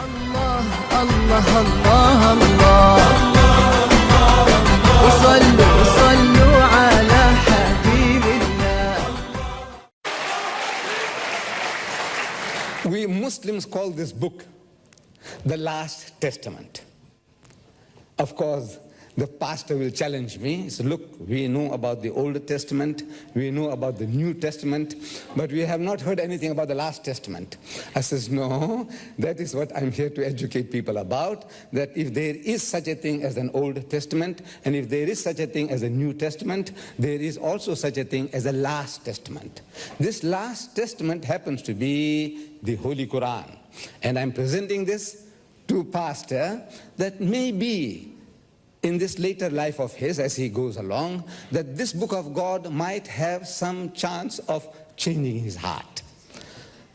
الله الله الله الله وصلوا صلوا على حبيب الله. We Muslims call this book the Last Testament. Of course, the pastor will challenge me. So look, we know about the Old Testament, we know about the New Testament, but we have not heard anything about the Last Testament. I says, no, that is what I'm here to educate people about, that if there is such a thing as an Old Testament, and if there is such a thing as a New Testament, there is also such a thing as a Last Testament. This Last Testament happens to be the Holy Quran. And I'm presenting this to pastor that maybe in this later life of his, as he goes along, that this book of God might have some chance of changing his heart.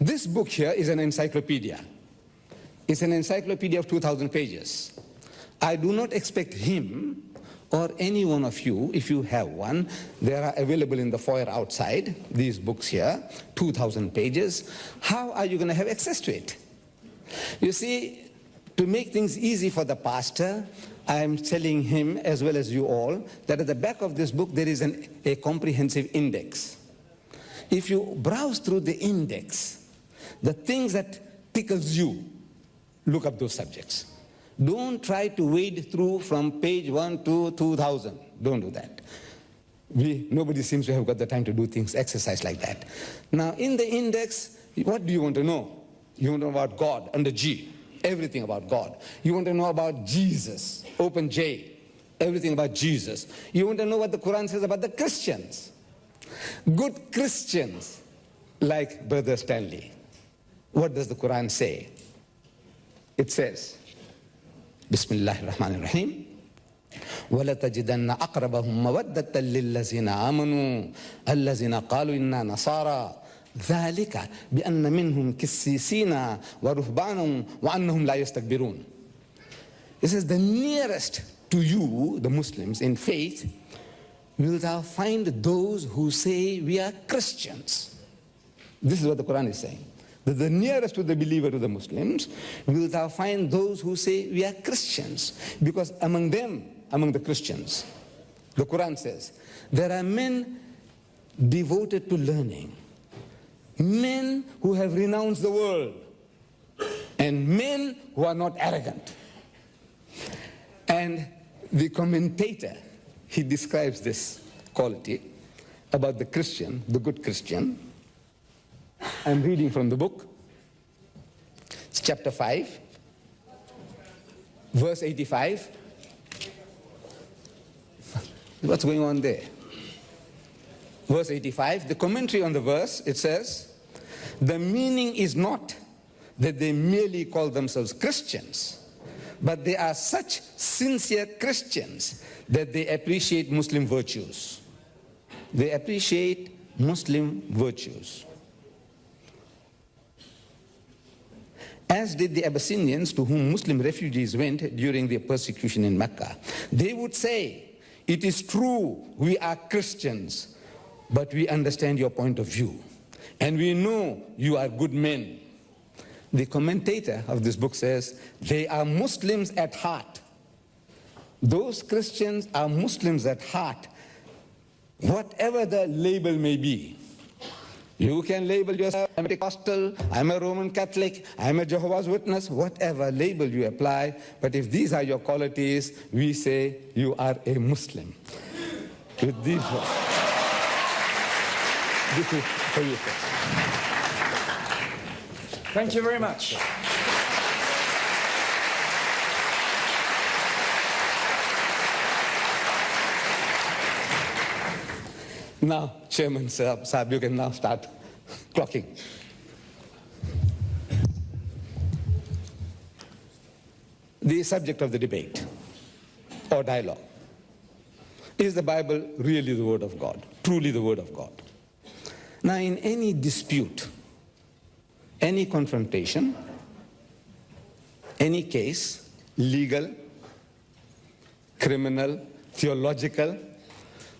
This book here is an encyclopedia. It's an encyclopedia of 2,000 pages. I do not expect him or any one of you, if you have one, they are available in the foyer outside, these books here, 2,000 pages. How are you going to have access to it? You see, to make things easy for the pastor, I am telling him, as well as you all, that at the back of this book there is a comprehensive index. If you browse through the index, the things that tickles you, look up those subjects. Don't try to wade through from page 1 to 2,000. Don't do that. Nobody seems to have got the time to do things, exercise like that. Now, in the index, what do you want to know? You want to know about God, under G. Everything about God. You want to know about Jesus, open J, everything about Jesus. You want to know what the Quran says about the Christians. Good Christians, like Brother Stanley. What does the Quran say? It says, Bismillahir Rahmanir Rahim, وَلَتَجِدَنَّ أَقْرَبَهُمْ مَوَدَّةً لِلَّذِينَ آمَنُوا الَّذِينَ قَالُوا إِنَّا نَصَارَى ذلك بأن منهم كسيسين ورهبانا وأنهم لا يستكبرون. It says, the nearest to you, the Muslims, in faith, will thou find those who say we are Christians. This is what the Quran is saying. That the nearest to the believer, to the Muslims, will thou find those who say we are Christians. Because among them, among the Christians, the Quran says, there are men devoted to learning, men who have renounced the world, and men who are not arrogant. And the commentator, he describes this quality about the Christian, the good Christian. I'm reading from the book. It's chapter 5, verse 85. What's going on there? Verse 85, the commentary on the verse, it says, the meaning is not that they merely call themselves Christians, but they are such sincere Christians that they appreciate Muslim virtues. They appreciate Muslim virtues. As did the Abyssinians, to whom Muslim refugees went during their persecution in Mecca. They would say, it is true, we are Christians, but we understand your point of view, and we know you are good men. The commentator of this book says, they are Muslims at heart. Those Christians are Muslims at heart, whatever the label may be. You can label yourself, I'm a Pentecostal, I'm a Roman Catholic, I'm a Jehovah's Witness, whatever label you apply, but if these are your qualities, we say you are a Muslim. With these words. This is for you, sir. Thank you very much. Now, Chairman Saab, you can now start clocking. The subject of the debate or dialogue. Is the Bible really the Word of God? Truly the Word of God? Now, in any dispute, any confrontation, any case, legal, criminal, theological,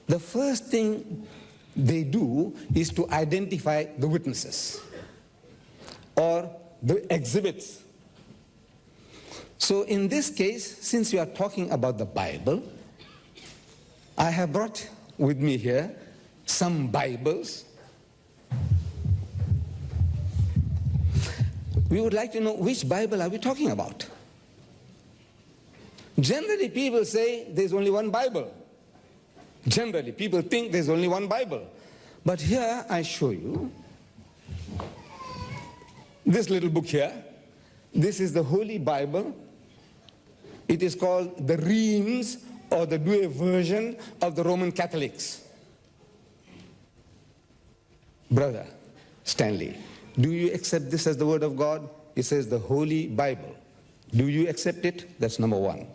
the first thing they do is to identify the witnesses or the exhibits So in this case, since we are talking about the Bible, I have brought with me here some Bibles. We would like to know which Bible are we talking about. Generally, people say there's only one Bible. Generally, people think there's only one Bible. But here I show you this little book here. This is the Holy Bible. It is called the Reims or the Douay version of the Roman Catholics. Brother Stanley, do you accept this as the Word of God? It says the Holy Bible. Do you accept it? That's number one.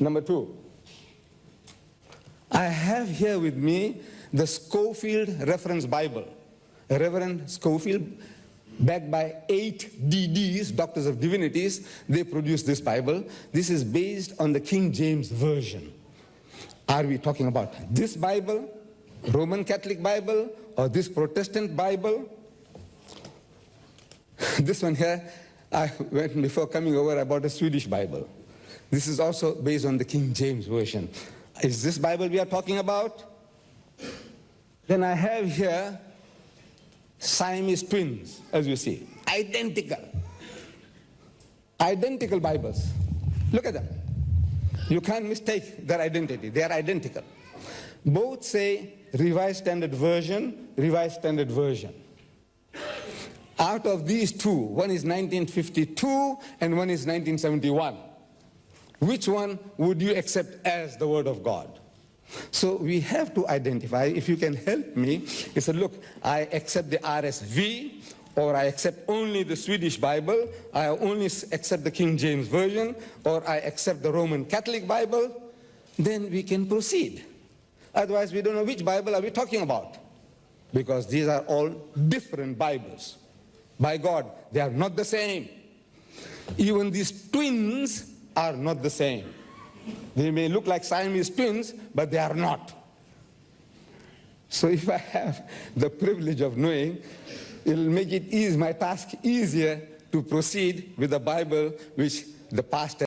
Number two, I have here with me the Scofield Reference Bible. Reverend Scofield, backed by 8 DDs, Doctors of Divinities, they produced this Bible. This is based on the King James Version. Are we talking about this Bible, Roman Catholic Bible, or this Protestant Bible? This one here, before coming over, I bought a Swedish Bible. This is also based on the King James Version. Is this Bible we are talking about? Then I have here Siamese twins, as you see. Identical. Identical Bibles. Look at them. You can't mistake their identity. They are identical. Both say Revised Standard Version, Revised Standard Version. Out of these two, one is 1952 and one is 1971. Which one would you accept as the Word of God? So we have to identify. If you can help me, you said, look, I accept the RSV, or I accept only the Swedish Bible, I only accept the King James Version, or I accept the Roman Catholic Bible, then we can proceed. Otherwise, we don't know which Bible are we talking about, because these are all different Bibles. By God, they are not the same. Even these twins are not the same. They may look like Siamese twins, but they are not. So if I have the privilege of knowing, it will make it my task easier to proceed with the Bible which the pastor